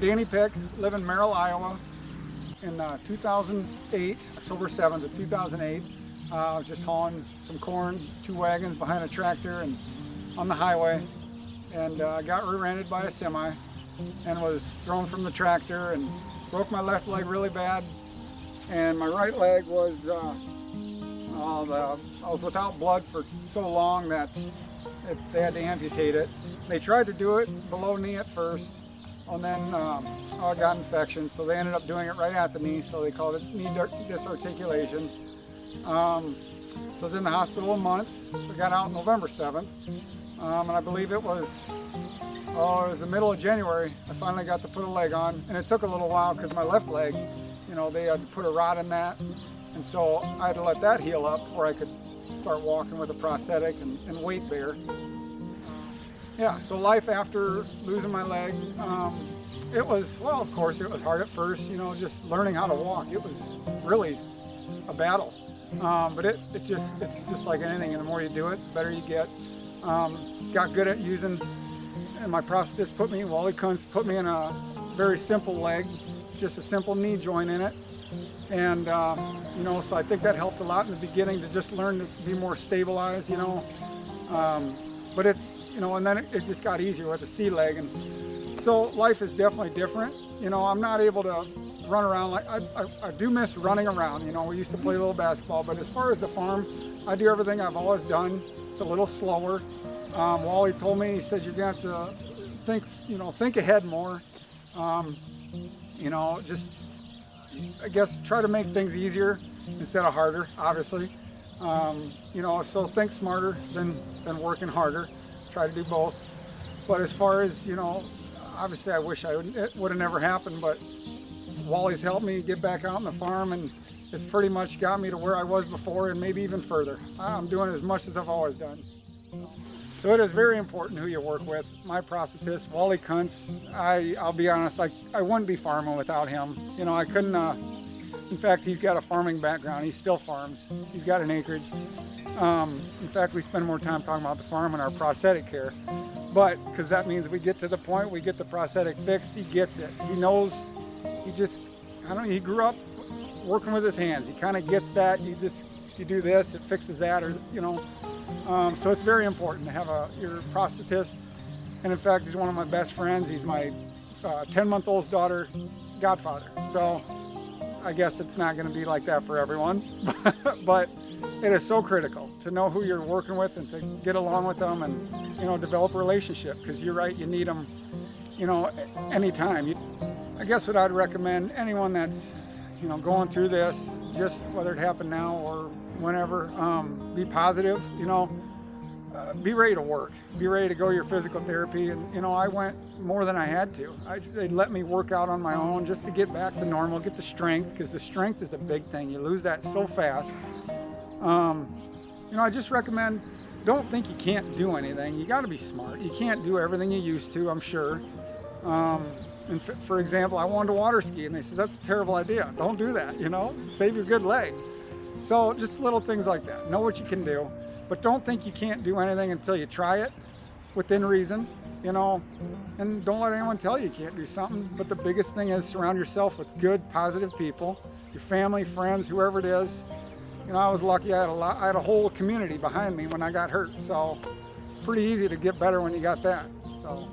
Danny Pick, live in Merrill, Iowa. In 2008, October 7th of 2008, I was just hauling some corn, 2 wagons behind a tractor and on the highway, and got rear-ended by a semi and was thrown from the tractor and broke my left leg really bad, and my right leg was I was without blood for so long that they had to amputate it. They tried to do it below knee at first, and then I got infections, so they ended up doing it right at the knee, so they called it knee disarticulation. So I was in the hospital a month, so I got out November 7th, and I believe it was the middle of January, I finally got to put a leg on, and it took a little while because my left leg, you know, they had to put a rod in that, and so I had to let that heal up before I could start walking with a prosthetic and weight bear. Yeah, so life after losing my leg, it was, well, of course, it was hard at first, you know, just learning how to walk. It was really a battle, but it's just like anything, and the more you do it, the better you get. Got good at using, and my prosthetist Wally Kuntz put me in a very simple leg, just a simple knee joint in it, and you know, so I think that helped a lot in the beginning to just learn to be more stabilized, you know. But it's, you know, and then it just got easier with the C leg, and so life is definitely different. You know, I'm not able to run around like I do miss running around. You know, we used to play a little basketball, but as far as the farm, I do everything I've always done. It's a little slower. Wally told me, he says you're going to have to think ahead more. You know, just I guess try to make things easier instead of harder, obviously. You know, so think smarter than working harder. Try to do both. But as far as, you know, obviously I wish it would have never happened, but Wally's helped me get back out on the farm, and it's pretty much got me to where I was before and maybe even further. I'm doing as much as I've always done. So it is very important who you work with. My prosthetist, Wally Kuntz, I'll be honest, I wouldn't be farming without him. You know, I couldn't, in fact, he's got a farming background. He still farms. He's got an acreage. In fact, we spend more time talking about the farm and our prosthetic care. But, because that means we get to the point, we get the prosthetic fixed, he gets it. He knows, he grew up working with his hands. He kind of gets that. if you do this, it fixes that, or, you know. So it's very important to have your prosthetist. And in fact, he's one of my best friends. He's my 10-month-old's daughter godfather. So I guess it's not going to be like that for everyone, but it is so critical to know who you're working with and to get along with them and, you know, develop a relationship, because you're right, you need them, you know, anytime. I guess what I'd recommend anyone that's, you know, going through this, just whether it happened now or whenever, be positive, you know, be ready to work, be ready to go to your physical therapy. And, you know, I went more than I had to. They let me work out on my own just to get back to normal, get the strength, because the strength is a big thing. You lose that so fast. You know, I just recommend, don't think you can't do anything. You got to be smart. You can't do everything you used to, I'm sure. And for example, I wanted to water ski, and they said, that's a terrible idea. Don't do that, you know, save your good leg. So just little things like that. Know what you can do, but don't think you can't do anything until you try it within reason, you know, and don't let anyone tell you can't do something. But the biggest thing is surround yourself with good, positive people, your family, friends, whoever it is. You know, I was lucky. I had a whole community behind me when I got hurt. So it's pretty easy to get better when you got that. So.